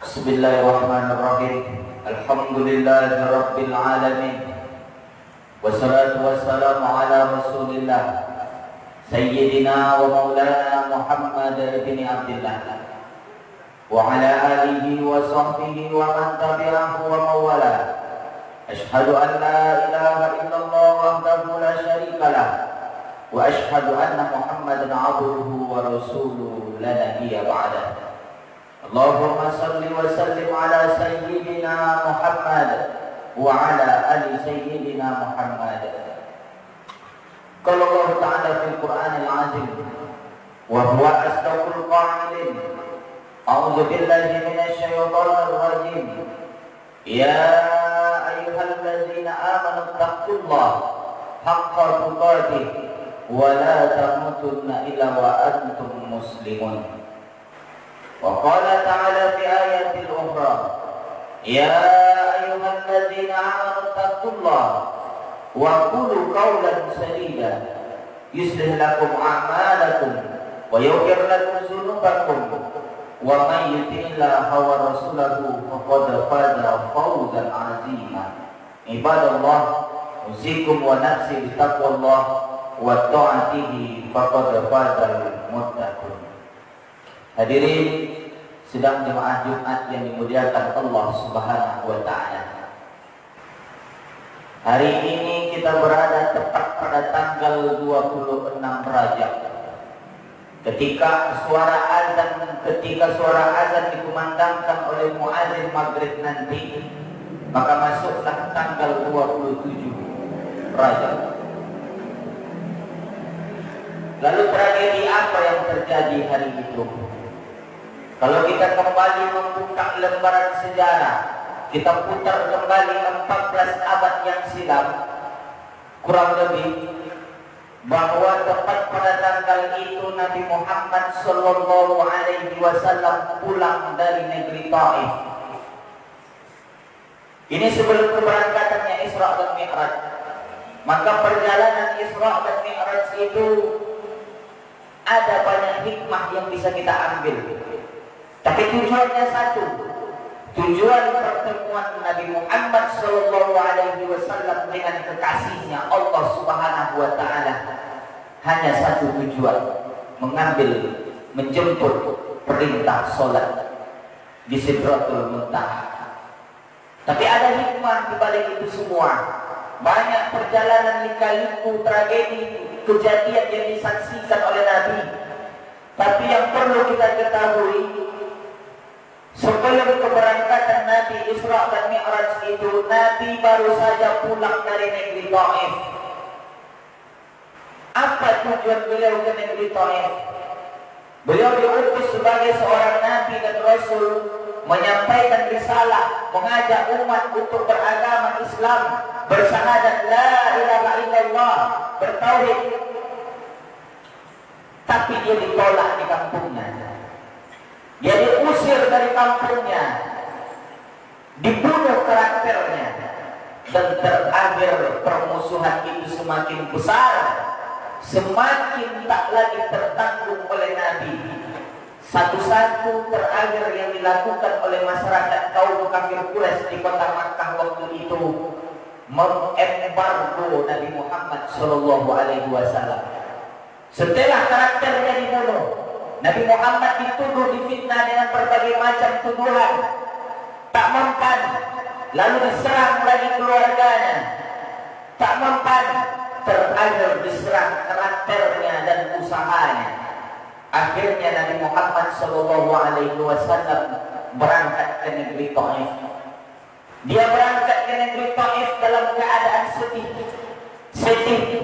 Bismillahirrahmanirrahim. Alhamdulillahirabbil alamin. Wassalatu wassalamu ala Rasulillah Sayyidina wa maulana Muhammad bin Abdullah wa ala alihi wa sahbihi wa man tabi'ahu wa mawala. Ashhadu an la ilaha illallah wahdahu la syarika lah wa ashhadu anna Muhammadan abduhu wa rasuluhu la nabiyya ba'dah. Allahumma salli wa sallim ala sayyidina Muhammad wa ala ali sayyidina Muhammad. Qala Allah Ta'ala fil Qur'anil Azim wa huwa asdaqul qa'ilin. A'udzu billahi minasy syaithanir rajim. Ya ayyuhalladzina amanu taqullaha haqqa tuqatih wa la tamutunna illa wa antum muslimun. وقال تعالى في آية أخرى يا أيها الذين آمنوا اتقوا الله وقولوا قولا سديدا يصلح لكم أعمالكم ويغفر لكم ذنوبكم ومن يطع الله ورسوله فقد فاز فوزا عظيما. عباد الله أوصيكم ونفسي بتقوى الله وطاعته فقد فاز المتقون. Hadirin sedang jemaah Jumat yang dimuliakan Allah Subhanahu wa Ta'ala. Hari ini kita berada tepat pada tanggal 26 Rajab. Ketika suara azan dikumandangkan oleh muazin maghrib nanti, maka masuklah tanggal 27 Rajab. Lalu tragedi apa yang terjadi hari itu? Kalau kita kembali membuka lembaran sejarah, kita putar kembali 14 abad yang silam, kurang lebih, bahwa tepat pada tanggal itu Nabi Muhammad Sallallahu Alaihi Wasallam pulang dari negeri Taif. Ini sebelum keberangkatannya Isra dan Mi'raj. Maka perjalanan Isra dan Mi'raj itu ada banyak hikmah yang bisa kita ambil. Tapi tujuannya satu, tujuan pertemuan Nabi Muhammad Sallallahu Alaihi Wasallam dengan kekasihnya Allah Subhanahu Wa Taala hanya satu tujuan, menjemput perintah solat di Sidratul Muntaha. Tapi ada hikmah di balik itu semua. Banyak perjalanan lika-liku, tragedi, kejadian yang disaksikan oleh Nabi. Tapi yang perlu kita ketahui, sebelum keberangkatan Nabi Isra dan Mi'raj itu, Nabi baru saja pulang dari negeri Taif. Apa tujuan beliau ke negeri Taif? Beliau diutus sebagai seorang Nabi dan Rasul, menyampaikan risalah, mengajak umat untuk beragama Islam, bersyahadat la ilaha illallah, bertauhid. Tapi dia ditolak di kampungnya. Dia diusir dari kampungnya, dibunuh karakternya, dan terakhir permusuhan itu semakin besar, semakin tak lagi tertanggung oleh Nabi. Satu-satu terakhir yang dilakukan oleh masyarakat kaum kafir Quraisy di kota Makkah waktu itu, mengembargo Nabi Muhammad Sallallahu Alaihi Wasallam. Setelah karakternya dibunuh, Nabi Muhammad dituduh, difitnah dengan berbagai macam tuduhan, tak mempan. Lalu diserang lagi keluarganya, tak mempan. Terakhir diserang karakternya dan usahanya. Akhirnya Nabi Muhammad Sallallahu Alaihi Wasallam berangkat ke negeri Taif. Dia berangkat ke negeri Taif dalam keadaan sedih.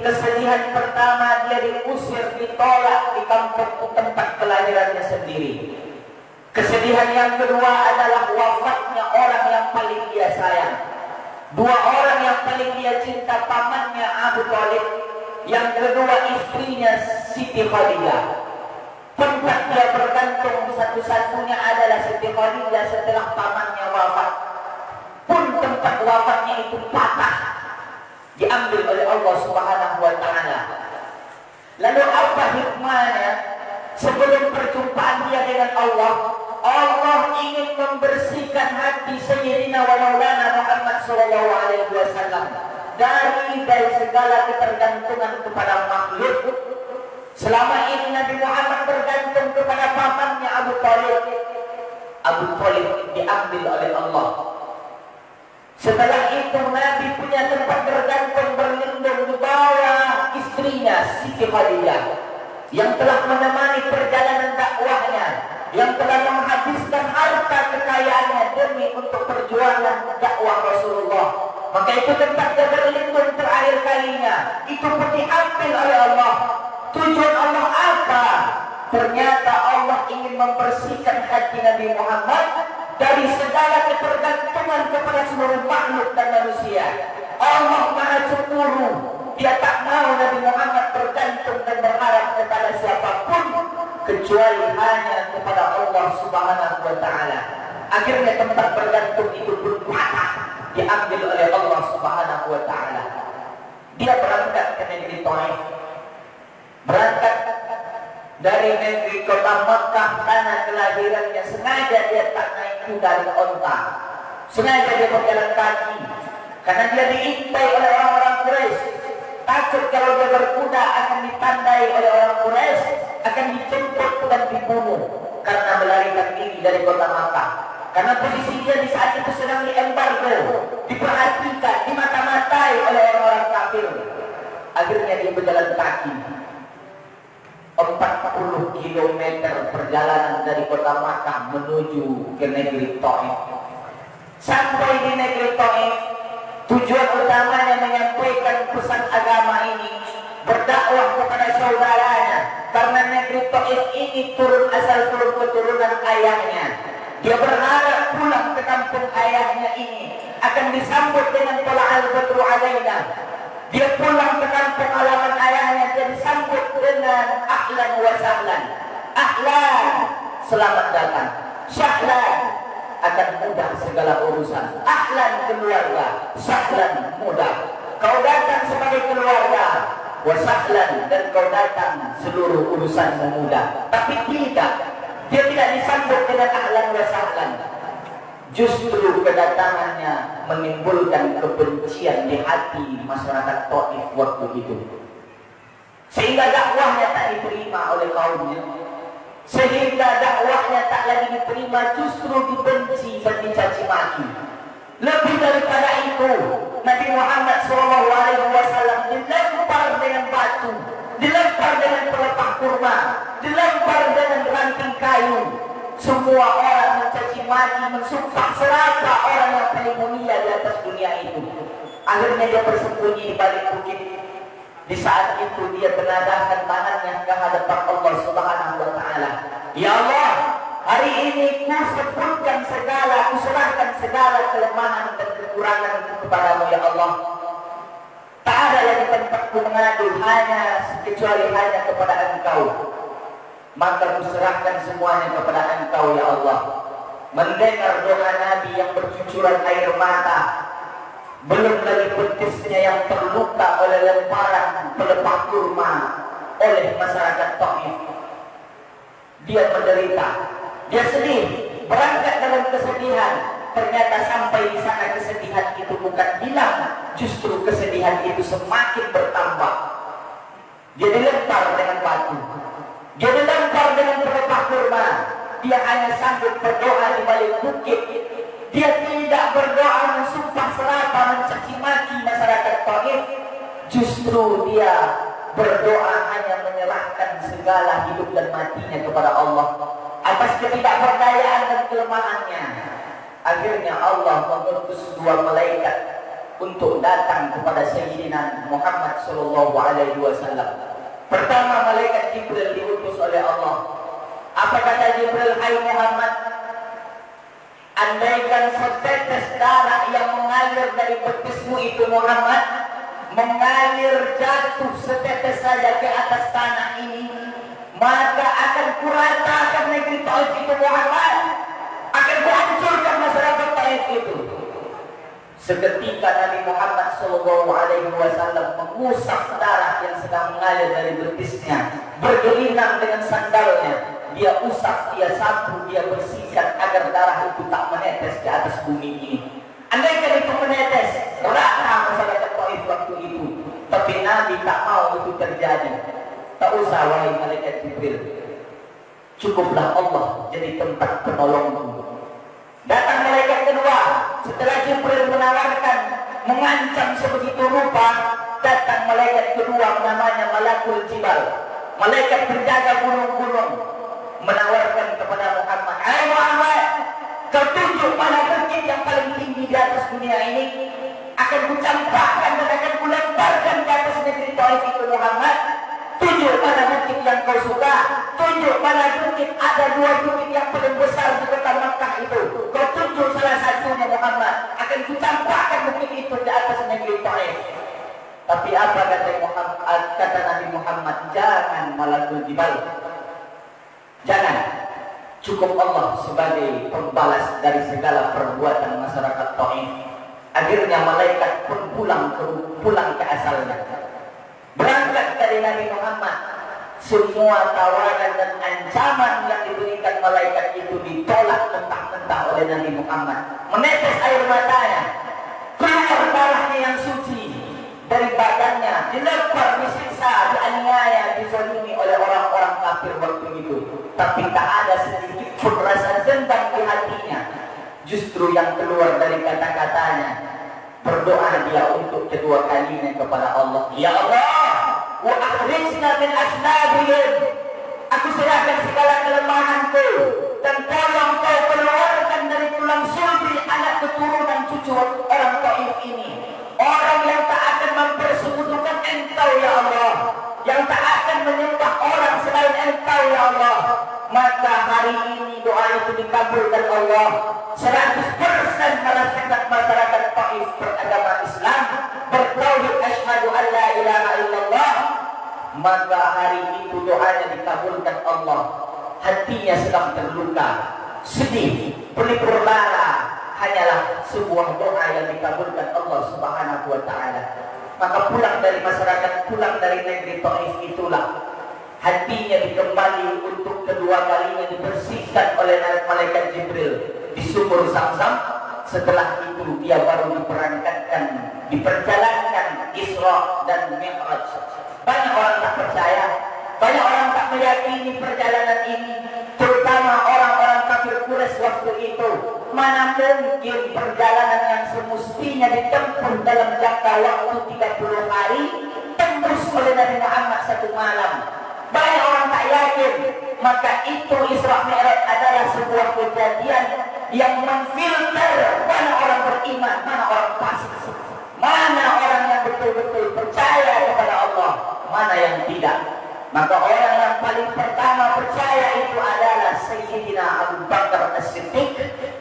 Kesedihan pertama, dia diusir, ditolak di kampung tempat kelahirannya sendiri. Kesedihan yang kedua adalah wafatnya orang yang paling dia sayang. Dua orang yang paling dia cinta, pamannya Abu Thalib, yang kedua istrinya Siti Khadijah. Tempat dia bergantung satu-satunya adalah Siti Khadijah setelah pamannya wafat. Pun tempat wafatnya itu patah, diambil oleh Allah Subhanahu wa Ta'ala. Lalu apa hikmahnya? Sebelum perjumpaan dia dengan Allah, Allah ingin membersihkan hati Sayyidina wa Maulana Muhammad sallallahu alaihi wasallam dari segala ketergantungan kepada makhluk. Selama ini Nabi Muhammad bergantung kepada pamannya Abu Thalib. Abu Thalib diambil oleh Allah. Setelah itu Nabi punya tempat bergantung berlindung di bawah istrinya Siti Khadijah yang telah menemani perjalanan dakwahnya, yang telah menghabiskan harta kekayaannya demi untuk perjuangan dakwah Rasulullah. Maka itu tempat dia berlindung terakhir kalinya itu pun diambil oleh Allah. Tujuan Allah apa? Ternyata Allah ingin membersihkan hati Nabi Muhammad dari segala ketergantungan kepada seluruh makhluk dan manusia. Allah Maha Cemburu. Dia tak mau Nabi Muhammad bergantung dan berharap kepada siapapun kecuali hanya kepada Allah Subhanahu wa taala. Akhirnya tempat bergantung itu pun patah, diambil oleh Allah Subhanahu wa taala. Dia berangkat ke negeri Taif. Berangkat dari negeri kota Makkah, tanah kelahirannya, sengaja dia tak naik kuda dan onta. Sengaja dia berjalan kaki karena dia diintai oleh orang-orang Quraisy. Takut kalau dia berkuda akan ditandai oleh orang Quraisy, akan dijemput dan dibunuh karena melarikan diri dari kota Makkah. Karena posisi dia di saat itu sedang diembargo, diperhatikan, dimata-matai oleh orang-orang kafir. Akhirnya dia berjalan kaki 40 km perjalanan dari kota Makkah menuju ke negeri Taif. Sampai di negeri Taif, tujuan utamanya menyampaikan pesan agama ini, berdakwah kepada saudaranya. Karena negeri Taif ini asal turun keturunan ayahnya. Dia berharap pulang ke kampung ayahnya ini akan disambut dengan tola'al badru alaina. Dia pulang ke kampung halaman ayahnya, dia disambut dengan ahlan wa sahlan. Ahlan, selamat datang. Sahlan, akan mudah segala urusan. Ahlan, keluarga. Sahlan, mudah. Kau datang sebagai keluarga. Wa sahlan, dan kau datang seluruh urusan mudah. Tapi tidak, dia tidak disambut dengan ahlan wa sahlan. Justru kedatangannya menimbulkan kebencian di hati masyarakat Taif waktu itu. Sehingga dakwahnya tak diterima oleh kaumnya. Sehingga dakwahnya tak lagi diterima, justru dibenci dan dicaci maki. Lebih daripada itu, Nabi Muhammad SAW dilempar dengan batu, dilempar dengan pelepah kurma, dilempar dengan ranting kayu. Semua orang mencaci maki, mensumpah serata orang yang paling mulia di atas dunia itu. Akhirnya dia bersembunyi di balik bukit. Di saat itu dia menadahkan tangannya ke hadapan Allah Subhanahu wa taala. Ya Allah, hari ini kuserahkan segala kelemahan dan kekurangan kepadamu ya Allah. Tak ada lagi tempatku mengadu kecuali hanya kepada Engkau. Maka kuserahkan semuanya kepada Engkau ya Allah. Mendengar doa Nabi yang bercucuran air mata, belum lagi betisnya yang terluka oleh lemparan pelepah kurma oleh masyarakat Taif. Dia menderita, dia sedih, berangkat dalam kesedihan. Ternyata sampai di sana kesedihan itu bukan hilang, justru kesedihan itu semakin bertambah. Dia dilempar dengan batu, dia dilempar dengan pelepah kurma. Dia hanya sanggup berdoa di balik bukit. Dia tidak berdoa mensumpah serata, mencaci maki masyarakat Taif. Justru dia berdoa hanya menyerahkan segala hidup dan matinya kepada Allah atas ketidakberdayaan dan kelemahannya. Akhirnya Allah mengutus 2 malaikat untuk datang kepada Sayyidina Muhammad SAW. Pertama, malaikat Jibril diutus oleh Allah. Apa kata Jibril? Hai Muhammad, andaikan setetes darah yang mengalir dari betismu itu Muhammad, mengalir jatuh setetes saja ke atas tanah ini, maka akan kuratakan negeri Taif itu Muhammad, akan kuhancurkan masyarakat Taif itu. Seketika Nabi Muhammad SAW mengusap darah yang sedang mengalir dari betisnya, bergelinang dengan sandalnya. dia usap, dia sapu, dia bersihkan agar darah itu tak menetes ke atas bumi ini. Andaikan itu menetes, rata masyarakat Taif waktu itu. Tapi Nabi tak mau itu terjadi. Tak usah wahai malaikat Jibril, cukuplah Allah jadi tempat penolongmu. Datang malaikat kedua, setelah Jibril menawarkan, mengancam sebegitu rupa, datang malaikat kedua namanya Malakul Jibal, malaikat penjaga gunung-gunung, menawarkan kepada Muhammad, "Hai Muhammad, kau tunjuk mana bukit yang paling tinggi di atas dunia ini, akan kucampakkan dan akan kulemparkan di atas negeri Taif itu Muhammad. Tunjuk mana bukit yang kau suka, tunjuk mana bukit, ada 2 bukit yang paling besar di kota Makkah itu. Kau tunjuk salah satunya Muhammad, akan kucampakkan bukit itu di atas negeri Taif." Tapi apa kata Nabi Muhammad? Jangan Malakul Jibal, jangan. Cukup Allah sebagai pembalas dari segala perbuatan masyarakat Taif. Akhirnya malaikat pun pulang ke asalnya. Berangkat dari Nabi Muhammad, semua tawaran dan ancaman yang diberikan malaikat itu ditolak mentah-mentah oleh Nabi Muhammad. Menetes air matanya, keluar darahnya yang suci dari badannya, dilempar, disiksa, dianiaya, dizalimi oleh orang-orang kafir waktu itu. Tapi tak ada sedikit pun rasa dendam di hatinya. Justru yang keluar dari kata-katanya, berdoa dia untuk kedua kalinya kepada Allah. Ya Allah, wa akhrijna min asnabihim. Aku serahkan segala kelemahanku dan tolong kau keluarkan dari tulang sulbi anak keturunan cucu orang Taif ini. Orang yang tak akan mempersekutukan Engkau ya Allah, yang tak akan menyembah orang selain Engkau ya Allah. Maka hari ini doa itu dikabulkan Allah. 100% masyarakat Taif beragama Islam, bertauhid asyhadu an la ilaha illallah. Maka hari itu doanya dikabulkan Allah. Hatinya sedang terluka, sedih, pelipur lara, hanyalah sebuah doa yang dikabulkan Allah Subhanahu wa taala. Maka pulang dari masyarakat, pulang dari negeri Taif itulah hatinya dikembali untuk kedua kalinya dibersihkan oleh malaikat Jibril di sumur Zamzam. Setelah itu dia baru diperjalankan Isra dan Mi'raj. Banyak orang tak percaya, banyak orang tak meyakini perjalanan ini, terutama orang-orang kafir Quraisy waktu itu. Mana mungkin perjalanan yang semestinya ditempuh dalam jangka waktu 30 hari tembus oleh Nabi Muhammad 1 malam. Banyak orang tak yakin. Maka itu Isra Mi'raj adalah sebuah kejadian yang memfilter mana orang beriman, mana orang fasik, mana orang yang betul-betul percaya kepada Allah, mana yang tidak. Maka orang yang paling pertama percaya itu adalah Sayyidina Abu Bakar As-Siddiq.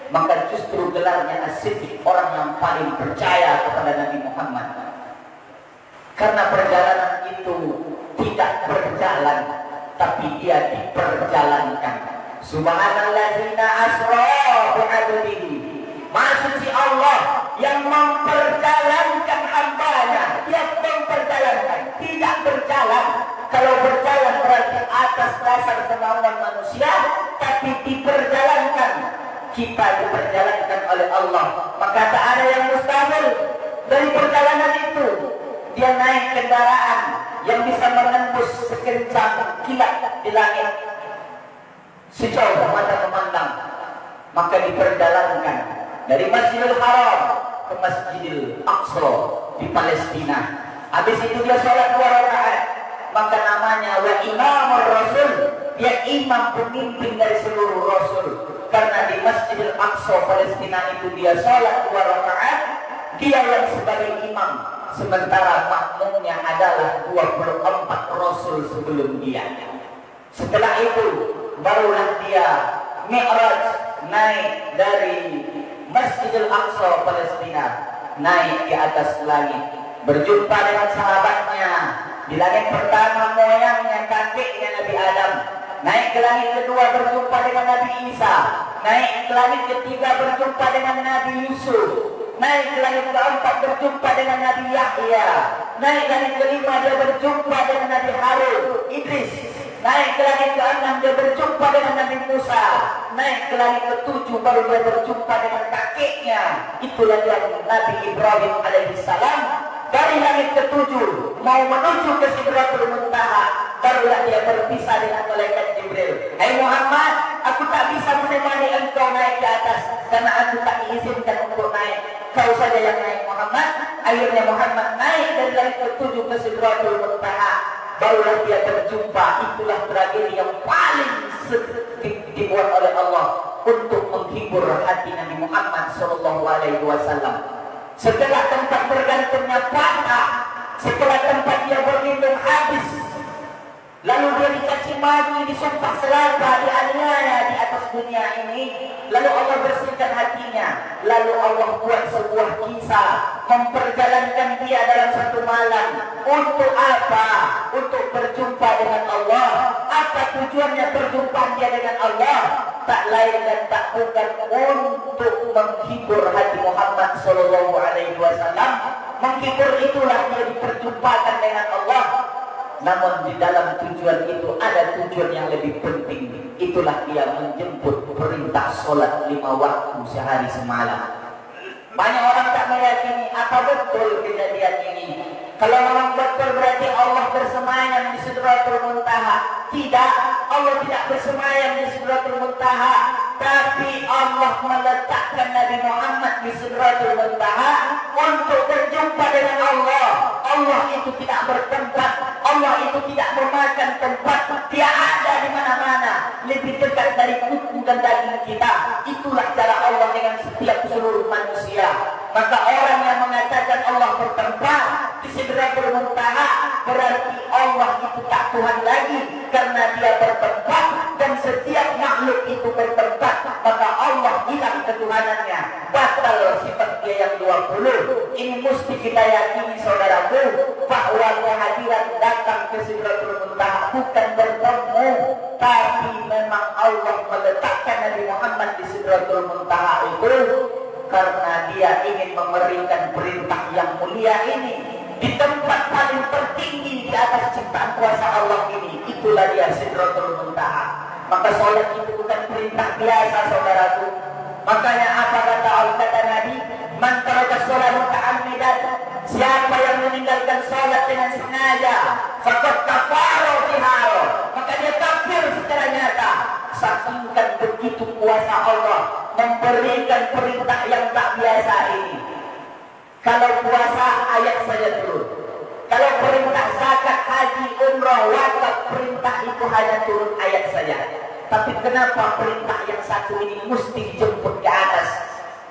Maka justru gelarnya As-Siddiq, orang yang paling percaya kepada Nabi Muhammad. Karena perjalanan itu tidak berjalan, tapi dia diperjalankan. Subhanallazina asra bi'abdihi. Maksud si Allah yang memperjalankan hambanya. Dia memperjalankan, tidak berjalan. Kalau berjalan berarti atas dasar kemauan manusia, tapi diperjalankan. Kita diperjalankan oleh Allah. Maka tak ada yang mustahil dari perjalanan itu. Dia naik kendaraan yang bisa menembus sekencang kilat di langit, sejauh mata memandang. Maka diperjalankan dari Masjidil Haram ke Masjidil Aqsa di Palestina. Habis itu dia sholat 2 rakaat. Maka namanya wa imamur rasul, dia imam pemimpin dari seluruh rasul. Karena di Masjidil Aqsa Palestina itu dia sholat 2 rakaat, dia yang sebagai imam. Sementara makmumnya adalah 24 rasul sebelum dia. Setelah itu barulah dia Mi'raj, naik dari Masjidil Aqsa Palestina, naik ke atas langit, berjumpa dengan sahabatnya. Di langit pertama moyangnya, kakeknya Nabi Adam. Naik ke langit kedua berjumpa dengan Nabi Isa. Naik ke langit ketiga berjumpa dengan Nabi Yusuf. Naik ke langit keempat berjumpa dengan Nabi Yahya. Naik langit kelima dia berjumpa dengan Nabi Harun, Idris. naik ke langit ke-6 dia berjumpa dengan Nabi Musa, naik ke langit ke-7 baru dia berjumpa dengan kakeknya, itulah dia Nabi Ibrahim alaihissalam. Dari langit ke-7 mau menuju ke Sidratul Muntaha, barulah dia berpisah dengan malaikat Jibril. Hai Muhammad, aku tak bisa menemani engkau naik ke atas karena aku tak diizinkan untuk naik. Kau saja yang naik Muhammad. Akhirnya Muhammad naik dari langit ke-7 ke Sidratul Muntaha, barulah dia berjumpa. Itulah tragedi yang paling dibuat oleh Allah untuk menghibur hati Nabi Muhammad SAW. Setelah tempat bergantungnya patah, setelah tempat dia berlindung habis, lalu dia dikasih mati, disumpah celaka, dianiaya di atas dunia ini. Lalu Allah bersihkan hatinya. Lalu Allah buat sebuah kisah, memperjalankan dia dalam satu malam. Untuk apa? Untuk berjumpa dengan Allah. Apa tujuannya perjumpaan dia dengan Allah? Tak lain dan tak bukan untuk menghibur hati Muhammad Sallallahu Alaihi Wasallam. Menghibur itulah dia diperjumpakan dengan Allah. Namun di dalam tujuan itu ada tujuan yang lebih penting. Itulah dia menjemput perintah sholat 5 waktu sehari semalam. Banyak orang tak meyakini apa betul kejadian ini. Kalau memang betul berarti Allah bersemayam di Sidratul Muntaha. Tidak, Allah tidak bersemayam di Sidratul Muntaha, tapi Allah meletakkan Nabi Muhammad di Sidratul Muntaha untuk berjumpa dengan Allah. Allah itu tidak bertempat, Allah itu tidak memakan tempat, dia ada di mana-mana, lebih dekat dari kuku dan daging kita. Itulah cara Allah dengan setiap seluruh manusia. Maka orang yang mengatakan Allah bertempat di Sidratul Muntaha, berarti Allah itu tak Tuhan lagi, karena dia bertempat dan setiap makhluk itu bertempat, maka Allah hilang ketuhanannya, batal sifat dia yang 20. Ini mesti kita yakini saudaraku, bahwa kehadiran datang ke Sidratul Muntaha bukan bertemu, tapi memang Allah meletakkan Nabi Muhammad di Sidratul Muntaha itu karena dia ingin memberikan perintah yang mulia ini di tempat paling tertinggi di atas ciptaan kuasa Allah ini. Itulah dia Sidratul Muntaha. Maka sholat itu bukan perintah biasa saudaraku. Makanya apa kata Nabi, man taraka sholat muta'ammidan, siapa yang meninggalkan sholat dengan sengaja, faqad kafara biha, maka dia kafir secara nyata. Saksikan begitu kuasa Allah memberikan perintah yang tak biasa ini. Kalau puasa ayat saja turun. Kalau perintah zakat, haji, umrah, wakaf, perintah itu hanya turun ayat saja. Tapi kenapa perintah yang satu ini mesti dijemput ke atas?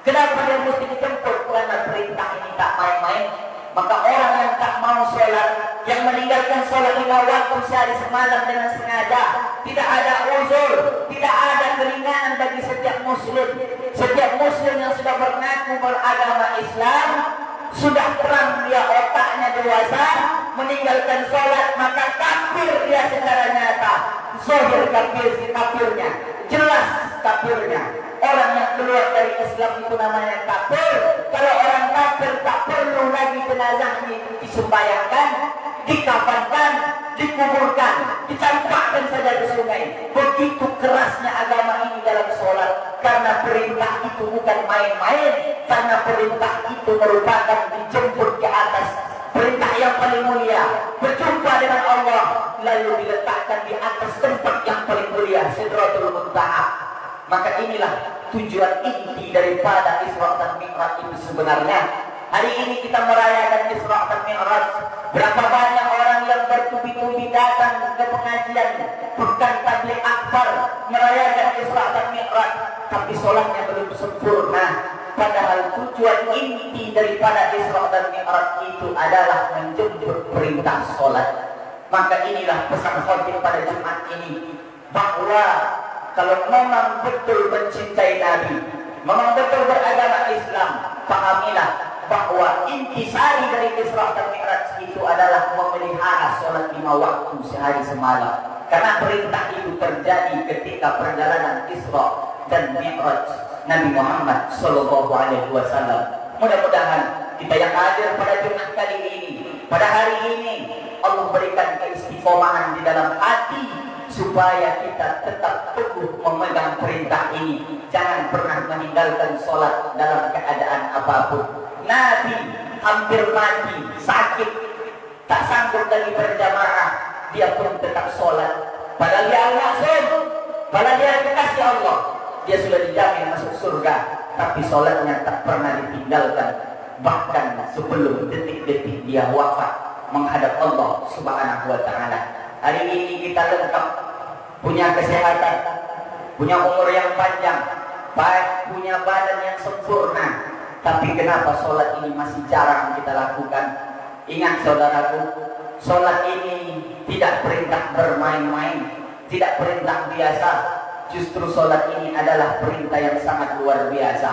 Kenapa dia mesti dijemput? Karena perintah ini tak main-main. Maka orang yang tak mau sholat, yang meninggalkan sholat 5 waktu sehari semalam dengan sengaja, tidak ada uzur, tidak ada keringanan bagi setiap muslim. Setiap muslim yang sudah mengaku beragama Islam, sudah terang dia otaknya dewasa, meninggalkan sholat, maka kafir dia secara nyata. Zahir kafirnya, jelas kafirnya. Orang yang keluar dari Islam itu namanya kafir. Kalau orang kafir tak perlu lagi jenazahnya disembayangkan, dikafankan, dikuburkan, dicampakkan saja di sungai. Begitu kerasnya agama ini dalam sholat, karena perintah itu bukan main-main, karena perintah itu merupakan dijemput ke atas. Perintah yang paling mulia, berjumpa dengan Allah, lalu diletakkan di atas tempat yang paling mulia, Sidratul Muntaha. Maka inilah tujuan inti daripada Isra dan Mi'raj itu sebenarnya. Hari ini kita merayakan Isra dan Mi'raj. Berapa banyak orang yang bertubi-tubi datang ke pengajian, bukan tabligh akbar, merayakan Isra dan Mi'raj, tapi sholatnya belum sempurna. Padahal tujuan inti daripada Isra dan Mi'raj itu adalah menjemput perintah sholat. Maka inilah pesan khotib pada Jumat ini, bahwa kalau memang betul mencintai Nabi, memang betul beragama Islam, pahamilah bahwa intisari dari Isra dan Mi'raj itu adalah memelihara sholat 5 waktu sehari semalam. Karena perintah itu terjadi ketika perjalanan Isra dan Mi'raj Nabi Muhammad Sallallahu Alaihi Wasallam. Mudah-mudahan kita yang hadir pada Jumat kali ini, pada hari ini, Allah berikan keistiqomahan di dalam hati supaya kita tetap teguh memegang perintah ini. Jangan pernah meninggalkan sholat dalam keadaan apapun. Nabi hampir mati, sakit, tak sanggup lagi berjamaah, dia pun tetap sholat. Padahal dia al-maksum, padahal dia kekasih Allah, dia sudah dijamin masuk surga, tapi sholatnya tak pernah ditinggalkan. Bahkan sebelum detik-detik dia wafat menghadap Allah Subhanahu wa ta'ala. Hari ini kita lengkap, punya kesehatan, punya umur yang panjang, baik, punya badan yang sempurna, tapi kenapa sholat ini masih jarang kita lakukan? Ingat saudaraku, sholat ini tidak perintah bermain-main, tidak perintah biasa. Justru sholat ini adalah perintah yang sangat luar biasa.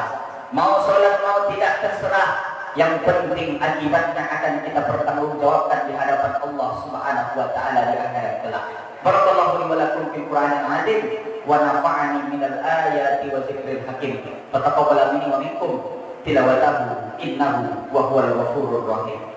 Mau sholat mau tidak terserah, yang penting akibatnya akan kita pertanggungjawabkan di hadapan Allah Subhanahu wa ta'ala di akhirat kelak. Barakallahu li wa lakum fil Qur'anil azim wa nafa'ani minal ayati wa dzikril hakim. Fataqabbal minni wa minkum tilawatahu innahu wa huwal ghafurur rahim.